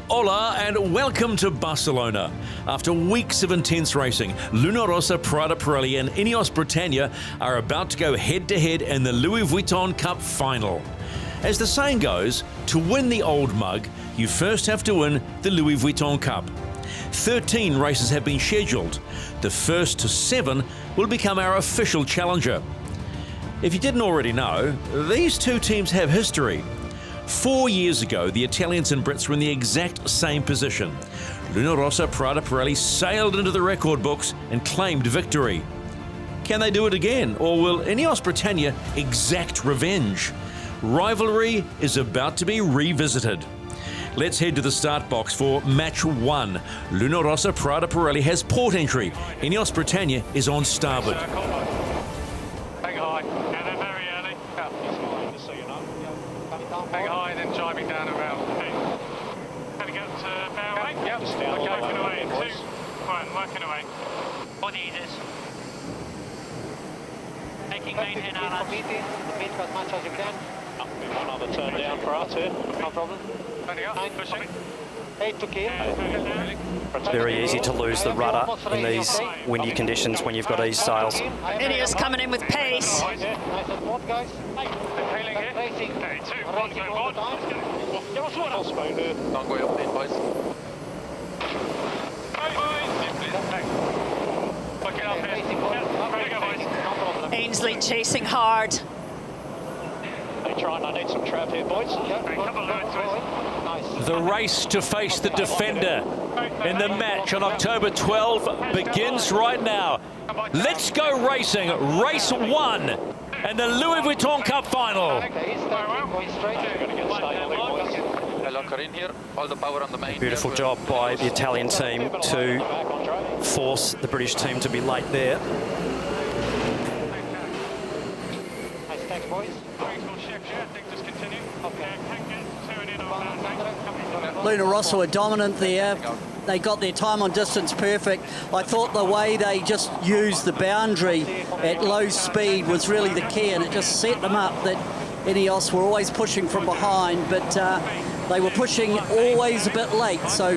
Hola and welcome to Barcelona. After weeks of intense racing, Luna Rossa Prada Pirelli and Ineos Britannia are about to go head-to-head in the Louis Vuitton Cup final. As the saying goes, to win the old mug, you first have to win the Louis Vuitton Cup. 13 races have been scheduled. The first to 7 will become our official challenger. If you didn't already know, these two teams have history. 4 years ago, the Italians and Brits were in the exact same position. Luna Rossa Prada Pirelli sailed into the record books and claimed victory. Can they do it again, or will Ineos Britannia exact revenge? Rivalry is about to be revisited. Let's head to the start box for match 1. Luna Rossa Prada Pirelli has port entry. Ineos Britannia is on starboard. Hang high, yeah, they're very early. Hang high, then driving down around. Okay. Can we get to bear away? Yep. Okay, working away in 2. Right, working away. Body easers. Taking main in, Alan. Repeat as much as you can. One other turn down for us here. No problem. Pushing. 8 to kill. It's very easy to lose the rudder in these windy conditions when you've got ease sails. Ineos coming in with pace. Nice and smooth, guys. Feeling it. Racing. Okay, 2, 1, Racing go all board. the time. Full spoon here. Don't go up in, boys. Hey, boys. Look it up here. Racing all the time. There you go, boys. No problem. Ainsley chasing hard. They try and I need some trap here, boys. Yeah, Hey, couple of minutes, boys. Nice. The race to face the defender in the match on October 12 begins right now. Let's go racing, race 1 and the Louis Vuitton Cup final. Okay, he's starting, going straight. Going to get stable here, boys. The locker in here. All the power on the main. Beautiful job by the Italian team to Back on track. force the British team to be late there. Nice thanks, boys. Just continue. Okay. Turn in on Luna Rossa were dominant there. They got their time on distance perfect. I thought the way they just used the boundary at low speed was really the key, and it just set them up that Ineos were always pushing from behind, but they were pushing always a bit late. So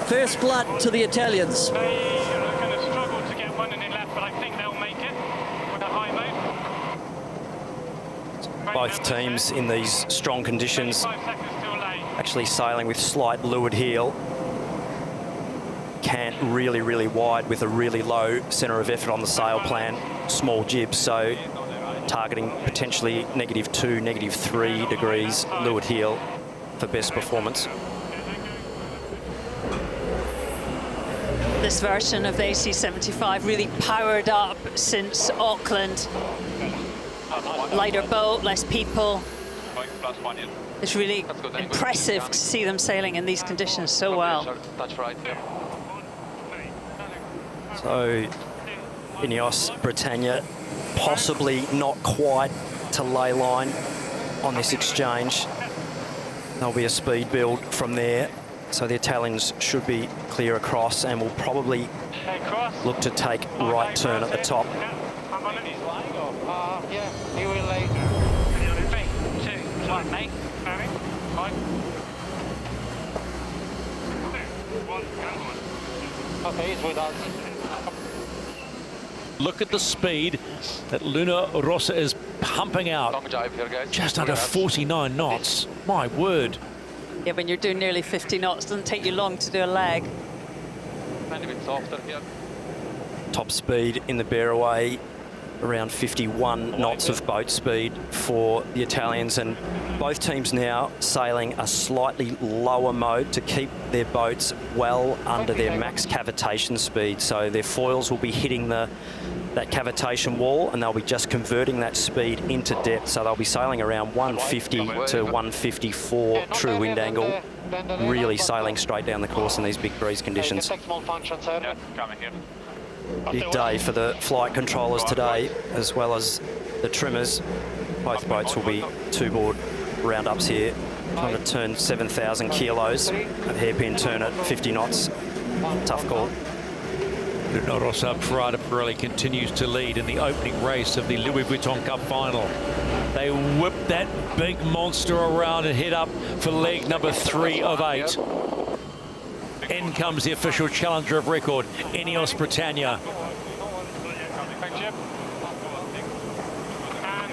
first blood to the Italians. They are going to struggle to get one in the left, but I think they'll make it with a high mode. Both teams in these strong conditions 5 seconds too late. actually sailing with slight leeward heel. Cant really wide with a really low centre of effort on the sail plan. Small jib, so targeting potentially -2, -3 degrees leeward heel for best performance. This version of the AC75 really powered up since Auckland. Lighter boat, less people. It's really impressive to see them sailing in these conditions so well. Touch right. Yeah. So Ineos Britannia possibly not quite to lay line on this exchange. There'll be a speed build from there. So the Italians should be clear across and will probably look to take right turn at the top. Yeah, he will lay. 3, 2, 1, mate. Okay, he's with us. Look at the speed that Luna Rossa is pumping out. Long drive here, guys. Just under 49 knots. My word. Yeah, when you're doing nearly 50 knots, it doesn't take you long to do a leg. And a bit softer here. Top speed in the bearaway, around 51 knots of boat speed for the Italians, and both teams now sailing a slightly lower mode to keep their boats well under their max cavitation speed. So their foils will be hitting that cavitation wall, and they'll be just converting that speed into depth. So they'll be sailing around 150 to 154 true wind angle, really sailing straight down the course in these big breeze conditions. Small function, sir. Yeah, coming here. Big day for the flight controllers today, as well as the trimmers. Both boats will be two-board roundups here, trying to turn 7,000 kilos, a hairpin turn at 50 knots. Tough call. Luna Rossa Prada Pirelli continues to lead in the opening race of the Louis Vuitton Cup final. They whip that big monster around and head up for leg number 3 of 8. In comes the official challenger of record, Ineos Britannia. Thank you. And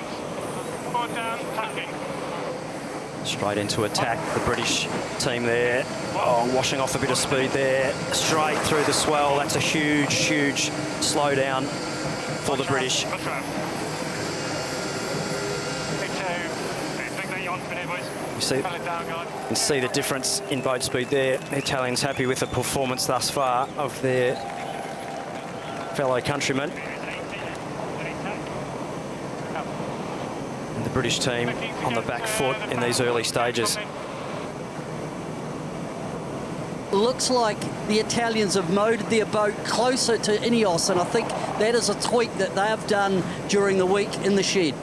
forward down, tacking. Straight into attack, the British team there. Oh, washing off a bit of speed there. Straight through the swell. That's a huge, huge slowdown for the British. That's right. You can see the difference in boat speed there. The Italians happy with the performance thus far of their fellow countrymen. And the British team on the back foot in these early stages. Looks like the Italians have motored their boat closer to Ineos, and I think that is a tweak that they have done during the week in the shed.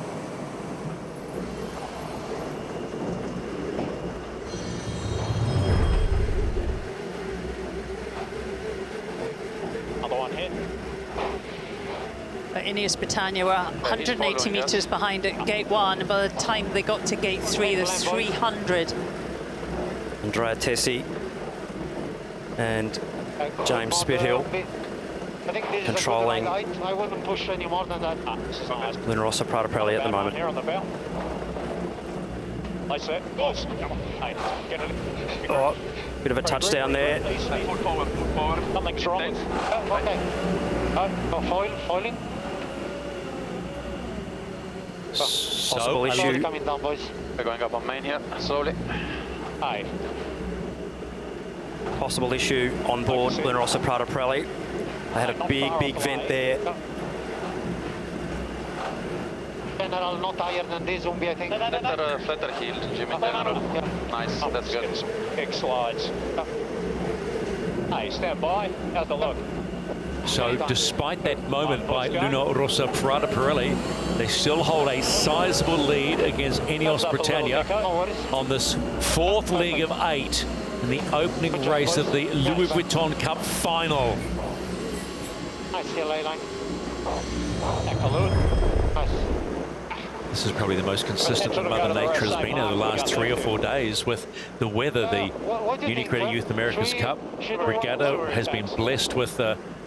Ineos Britannia were 180 metres behind at gate 1, and by the time they got to gate 3, there's 300. Andrea Tessi and James Spithill controlling I wouldn't push any more than that. Luna Prata Pirelli at the moment. Here on the bell. Nice set. Close. Hey, get it. Oh, bit of a touchdown there. Nothing's wrong. Okay. Foiling. Possible issue. Coming down, boys. We're going up on main here, slowly. Hey. Possible issue on board Luna Prata Pirelli. They had a big vent there. General, not higher than this zombie, I think. Flatter heel, Jimmy. Nice, that's good. Big slides. Hey, stand by. How's the look? So despite that moment by Luna Prata Pirelli, they still hold a sizable lead against Ineos Britannia on this 4th leg of 8 in the opening race of the Louis Vuitton Cup final. Nice heel line. Nice. This is probably the most consistent that Mother Nature has been over the last 3 or 4 days with the weather. The Unicredit Youth America's Cup Regatta has been blessed with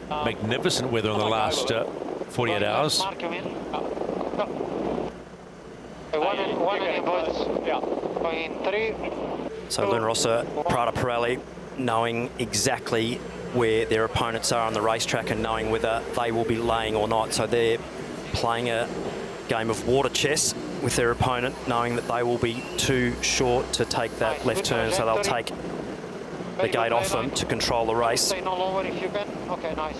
magnificent weather in the last 48 hours. So Luna Prata Pirelli knowing exactly where their opponents are on the racetrack and knowing whether they will be laying or not. So they're playing a game of water chess with their opponent, knowing that they will be too short to take that left turn, so they'll take the gate off them to control the race. Okay, nice.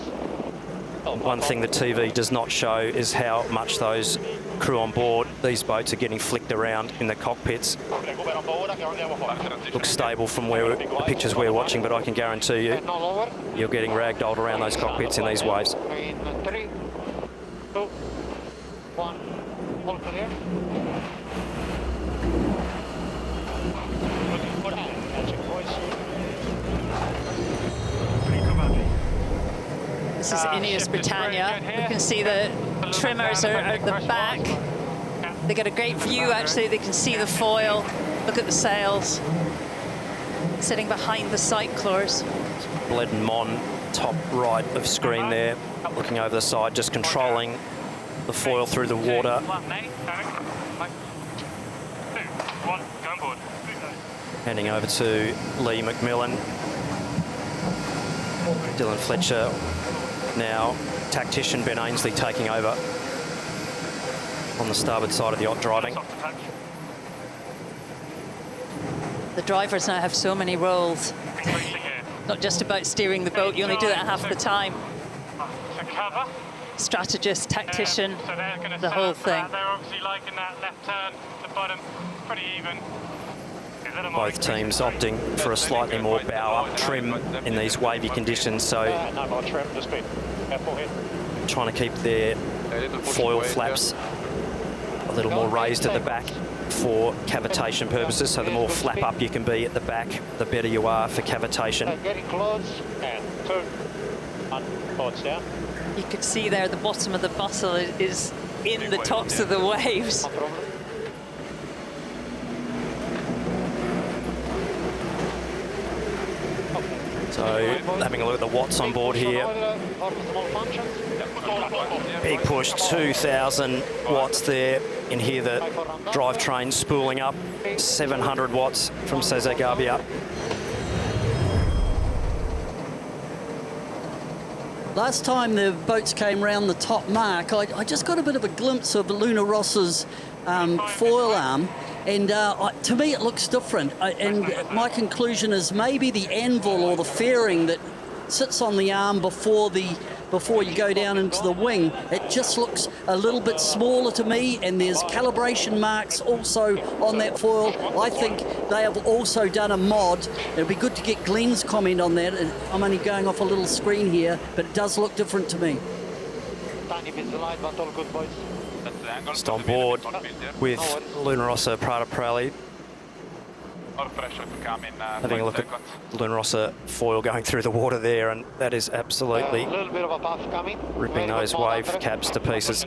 One thing the TV does not show is how much those crew on board these boats are getting flicked around in the cockpits. Looks stable from where the pictures we're watching, but I can guarantee you you're getting ragdolled around those cockpits in these waves. 3, 2, 1, all clear. This is Ineos Britannia. You can see the trimmers are at the back. They get a great view, actually. They can see the foil. Look at the sails. Sitting behind the cyclors. Bled and Mon, top right of screen there, looking over the side, just controlling the foil through the water. 1, go on board. Handing over to Lee McMillan. Dylan Fletcher now, tactician Ben Ainsley taking over on the starboard side of the yacht driving. The drivers now have so many roles. Not just about steering the boat, you only do that half the time. To cover. Strategist, tactician, So they're going to the whole thing. They're obviously liking that left turn, the bottom, pretty even. Both teams opting for a slightly more bow-up trim in these wavy conditions, so No more trim, just be careful here. trying to keep their foil flaps a little more raised at the back for cavitation purposes. So the more flap up you can be at the back, the better you are for cavitation. Getting close. And 2, 1, boards down. You could see there the bottom of the bustle is in the tops of the waves. So having a look at the watts on board here. Big push, 2,000 watts there. In here the drivetrain spooling up, 700 watts from Cesar Garbia. Last time the boats came round the top mark, I just got a bit of a glimpse of Luna Rossa's foil arm, and to me it looks different. And my conclusion is maybe the anvil or the fairing that sits on the arm before you go down into the wing, it just looks a little bit smaller to me, and there's calibration marks also on that foil. I think they have also done a mod. It'd be good to get Glenn's comment on that. I'm only going off a little screen here, but it does look different to me. Just on board with Luna Rossa Prada Pirelli. Having a look at Luna Rossa foil going through the water there, and that is absolutely ripping those wave caps to pieces.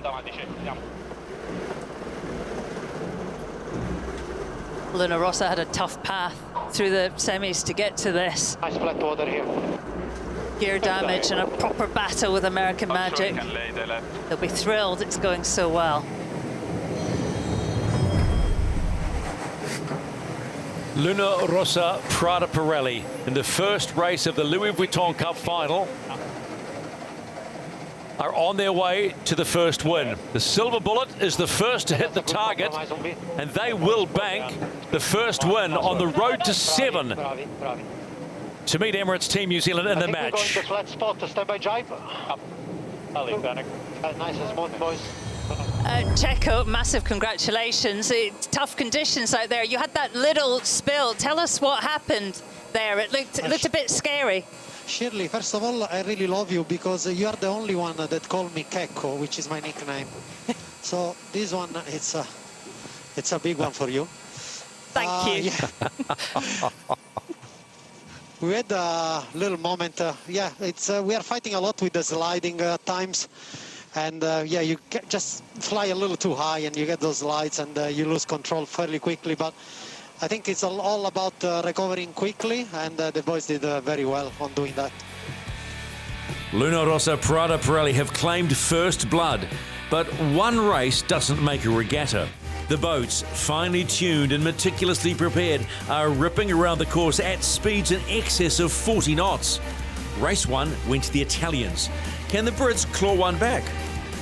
Luna Rossa had a tough path through the semis to get to this. Nice flat water here. Gear damage and a proper battle with American Magic. They'll be thrilled it's going so well. Luna Rossa Prada Pirelli in the first race of the Louis Vuitton Cup final are on their way to the first win. The Silver Bullet is the first to hit the target, and they will bank the first win on the road to 7 to meet Emirates Team New Zealand in the match. We're going to flat spot to stand by jibe. Nice and smooth, boys. Checo, massive congratulations. It's tough conditions out there. You had that little spill. Tell us what happened there. It looked a bit scary. Shirley, first of all, I really love you because you are the only one that called me Keko, which is my nickname. So this one, it's a big one for you. Thank you. Yeah. We had a little moment. Yeah, we are fighting a lot with the sliding times. And yeah, you just fly a little too high and you get those slides, and you lose control fairly quickly. But I think it's all about recovering quickly, and the boys did very well on doing that. Luna Rossa Prada Pirelli have claimed first blood, but one race doesn't make a regatta. The boats, finely tuned and meticulously prepared, are ripping around the course at speeds in excess of 40 knots. Race 1 went to the Italians. Can the Brits claw one back?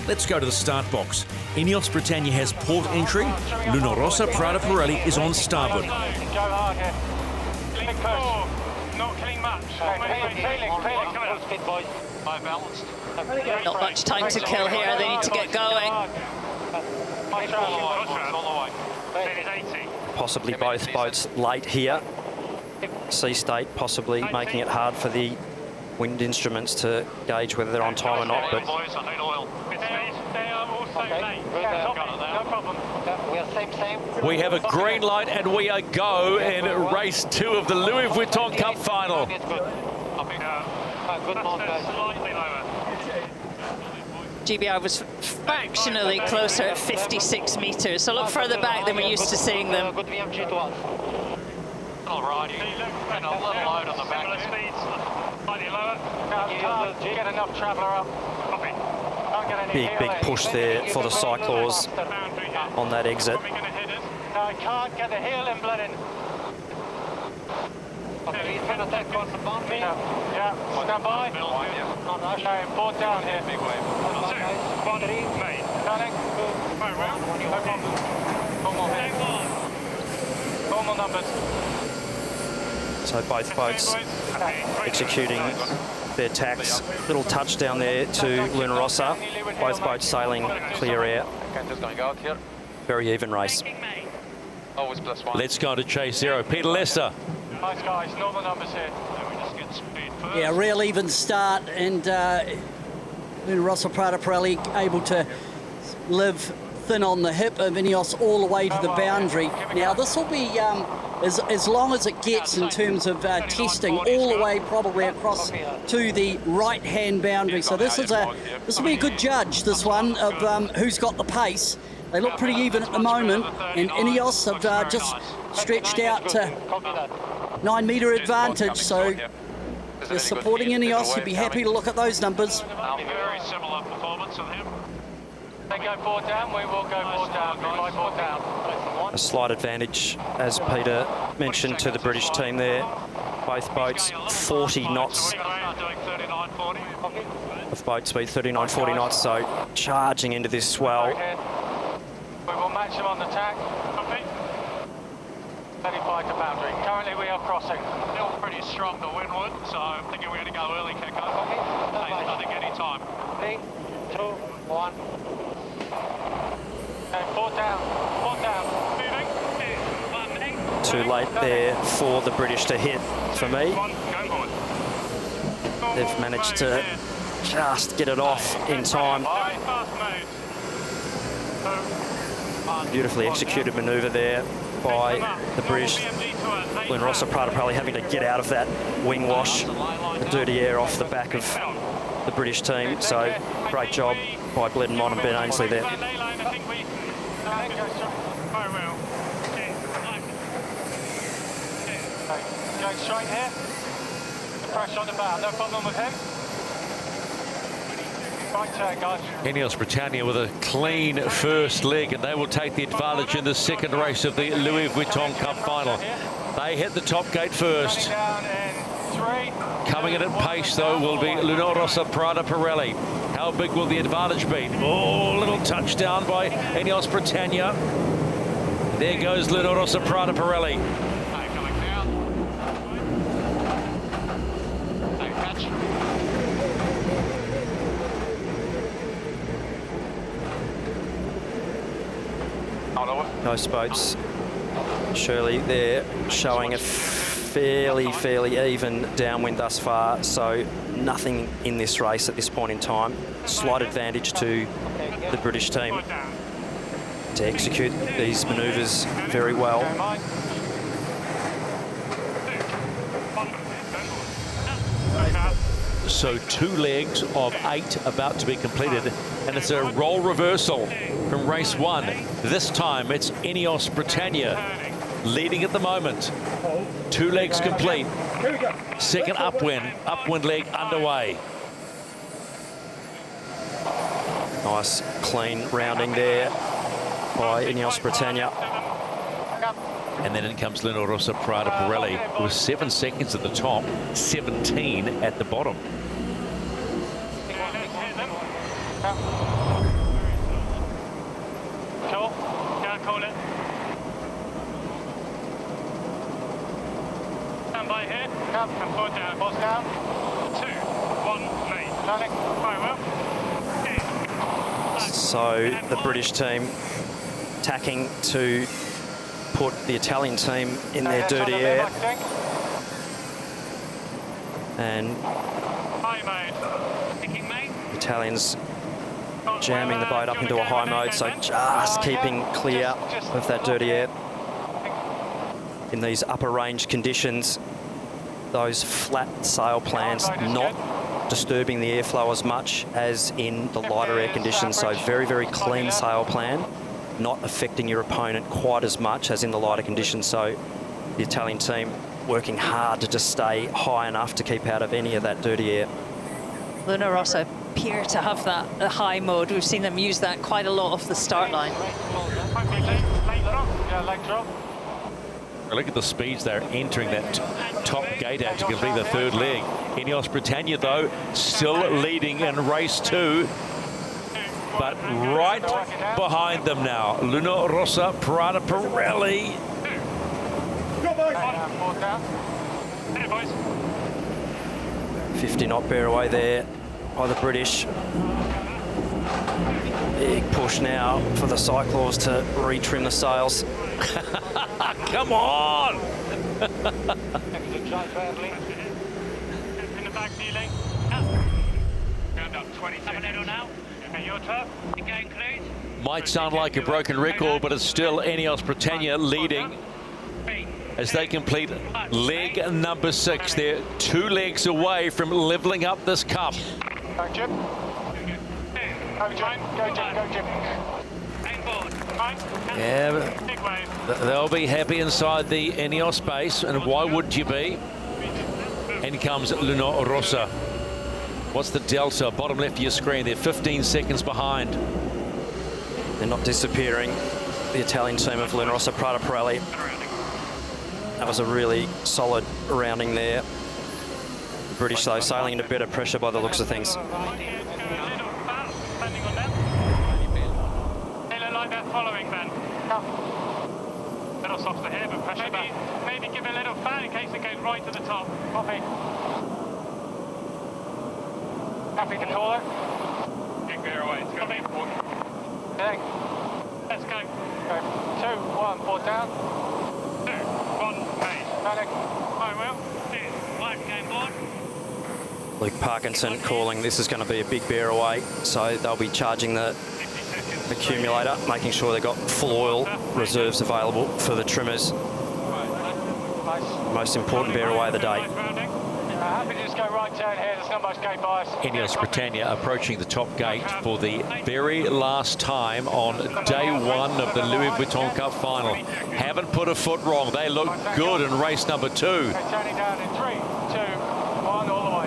Let's go to the start box. Ineos Britannia has port entry. Luna Rossa Prada Pirelli is on starboard. Go hard here. Clean push, not clean much. High balanced. Not much time to kill here. They need to get going. Possibly both boats late here. Sea State possibly making it hard for the wind instruments to gauge whether they're on time or not. But we have a green light and we are go in race 2 of the Louis Vuitton Cup final. GBR was fractionally closer at 56 meters, so a lot further back than we're used to seeing them. Good VMG to us. Alrighty, and a little load on the back. Slightly lower. Get enough traveller up. big push there for the cyclors on that exit. I can't get the heel in, blood in. Okay, he's going to take on the boundary. Yeah, stand by. Okay, board down here. Big wave. 2, 1, main. Turning. Right round. No problem. One more here. One more numbers. So both boats executing their tacks. Little touchdown there to Luna Rossa. Both boats sailing clear air. Just going out here. Very even race. Always +1. Let's go to chase 0. Peter Lester. Nice guys, know the numbers here. We just get speed first. Yeah, real even start, and Luna Rossa Prada Pirelli able to live thin on the hip of Ineos all the way to the boundary. Now this will be as long as it gets in terms of testing, all the way probably across to the right-hand boundary. So this will be a good judge, this one, of who's got the pace. They look pretty even at the moment, and Ineos have just stretched out to 9-metre advantage. So You're supporting Ineos, you'd be happy to look at those numbers. Very similar performance of him. They go 4 down, we will go 4 down. We like 4 down. A slight advantage, as Peter mentioned, to the British team there. Both boats 40 knots Doing 39.40. of boat speed, 39-40 knots, so charging into this swell. We will match them on the tack. 35 to boundary. Currently we are crossing. Still pretty strong to windward, so I'm thinking we're going to go early, Keko. I think any time. 3, 2, 1. Okay, 4 down. 4 down. Moving. 1 minute. Too late there for the British to hit, for me. They've managed to just get it off in time. Beautifully executed manoeuvre there by the British. Luna Rossa Prada probably having to get out of that wing wash, the dirty air off the back of the British team. So great job by Bledonmont and Ben Ainsley there. Going straight here. Pressure on the bow, no problem with him. Right turn, guys. Ineos Britannia with a clean first leg, and they will take the advantage in the second race of the Louis Vuitton Cup final. They hit the top gate first. Down in 3. Coming in at pace, though, will be Luna Rossa Prada Pirelli. How big will the advantage be? Oh, little touchdown by Ineos Britannia. There goes Luna Rossa Prada Pirelli. Coming down. Catch. Most boats, Shirley, there showing a fairly even downwind thus far, so nothing in this race at this point in time. Slight advantage to the British team to execute these manoeuvres very well. So 2 legs of 8 about to be completed, and it's a role reversal from race 1. This time it's Ineos Britannia leading at the moment. 2 legs complete. Second upwind leg underway. Nice clean rounding there by Ineos Britannia. And then in comes Luna Rossa Prada Pirelli with 7 seconds at the top, 17 at the bottom. Cool. Can't call it. Stand by here. Come, 4 down. 4 down. 2, 1, main. Turning. Very well. So the British team tacking to put the Italian team in their dirty air. And Italians jamming the boat up into a high mode, so just keeping clear of that dirty air. In these upper range conditions, those flat sail plans not disturbing the airflow as much as in the lighter air conditions, so very clean sail plan, not affecting your opponent quite as much as in the lighter conditions. So the Italian team working hard to just stay high enough to keep out of any of that dirty air. Luna Rossa appear to have that high mode. We've seen them use that quite a lot off the start line. Look at the speeds they're entering that top gate at to complete the 3rd leg. Ineos Britannia, though, still leading in race 2. But right behind them now, Luna Rossa Prada Pirelli. 50 knot bear away there by the British. Big push now for the Cyclaws to retrim the sails. Come on! In the back, kneeling. Round up 20 seconds. Now. Okay, your turn. Going clean. Might sound like a broken record, but it's still Ineos Britannia leading as they complete leg number 6. They're 2 legs away from leveling up this cup. Go, Jim. Go, Jim. Go, Jim. Go, Jim. Yeah, but they'll be happy inside the Ineos base, and why would you be? In comes Luna Rossa. What's the delta? Bottom left of your screen. They're 15 seconds behind. They're not disappearing, the Italian team of Luna Rossa Prada Pirelli. That was a really solid rounding there. The British, though, sailing into better pressure by the looks of things. They look like they're following then. Little softer here, but pressure maybe give a little fan in case it goes right to the top. Copy. Happy to call it? Get clear away. It's going to be... Let's go. 2, 1, 4 down. 2, 1, main. Panic. I will. 1, game board. Luke Parkinson calling this is going to be a big bear away, so they'll be charging the accumulator, making sure they've got full oil reserves available for the trimmers. Most important bear away of the day. Happy to just go right turn here, there's not much gate bias. Ineos Britannia approaching the top gate for the very last time on day one of the Louis Vuitton Cup final. Haven't put a foot wrong. They look good in race number 2. Turning down in 3, 2, 1, all the way.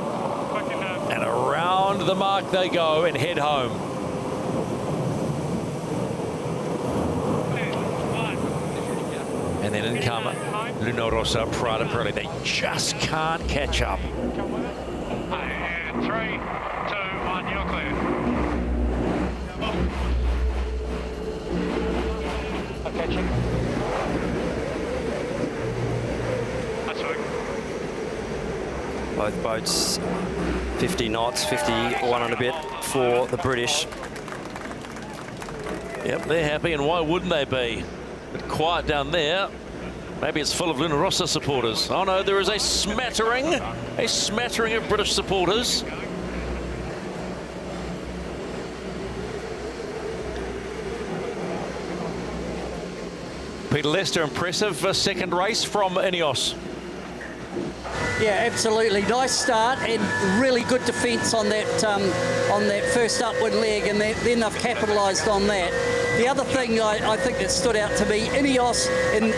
And around the mark they go and head home. And then in come Luna Rossa Prada Pirelli. They just can't catch up. 3, 2, 1, you're clear. I'm catching. That's right. Both boats 50 knots, 51 and a bit for the British. Yep, they're happy, and why wouldn't they be? But quiet down there. Maybe it's full of Luna Rossa supporters. Oh no, there is a smattering of British supporters. Peter Lester, impressive second race from Ineos. Yeah, absolutely. Nice start and really good defence on that first upwind leg, and then they've capitalised on that. The other thing I think that stood out to me, Ineos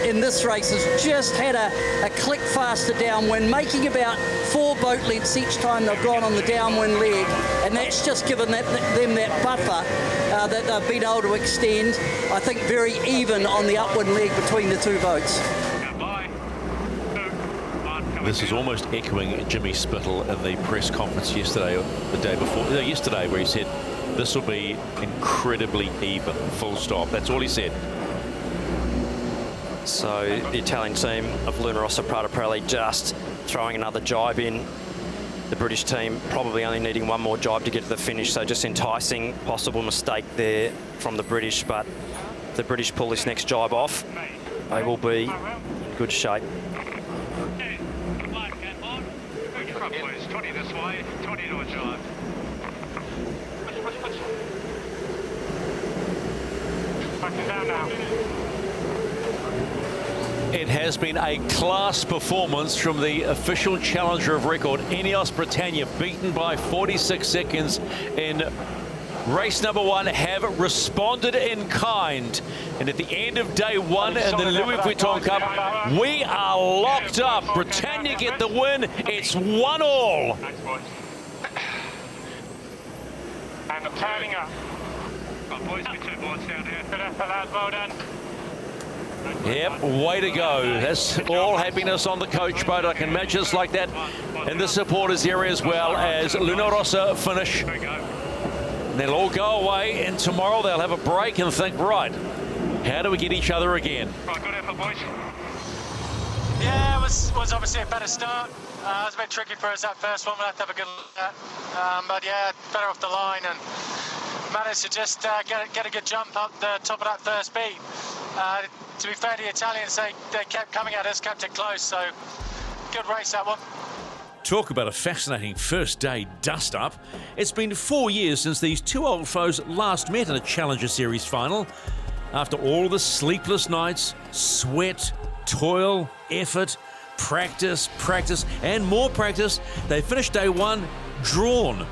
in this race has just had a click faster downwind, making about 4 boat lengths each time they've gone on the downwind leg, and that's just given them that buffer that they've been able to extend. I think very even on the upwind leg between the two boats. This is almost echoing Jimmy Spittle in the press conference yesterday, or the day before, yesterday, where he said, this will be incredibly even, full stop. That's all he said. So the Italian team of Luna Rossa Prada Pirelli just throwing another jibe in. The British team probably only needing one more jibe to get to the finish, so just enticing possible mistake there from the British, but if the British pull this next jibe off, they will be in good shape. 20 this way, 20 to a jibe. Backing down now. It has been a class performance from the official challenger of record, Ineos Britannia, beaten by 46 seconds in race number 1, have responded in kind. And at the end of day 1 in the Louis Vuitton Cup, we are locked up. Britannia get the win. It's 1-all. Thanks, boys. And I'm turning up. Got boys with 2 boards down here. Good effort, lads. Well done. Yep, way to go. That's all happiness on the coach boat. I can imagine it's like that in the supporters area as well, as Luna Rossa finish. They'll all go away, and tomorrow they'll have a break and think, right, how do we get each other again? Right, good effort, boys. Yeah, it was obviously a better start. It was a bit tricky for us that first one. We'll have to have a good look at that. But yeah, better off the line and managed to just get a good jump up the top of that first beat. To be fair to the Italians, they kept coming at us, kept it close, so good race that one. Talk about a fascinating first day dust-up. It's been 4 years since these two old foes last met in a Challenger Series final. After all the sleepless nights, sweat, toil, effort, practice, and more practice, they finished day 1 drawn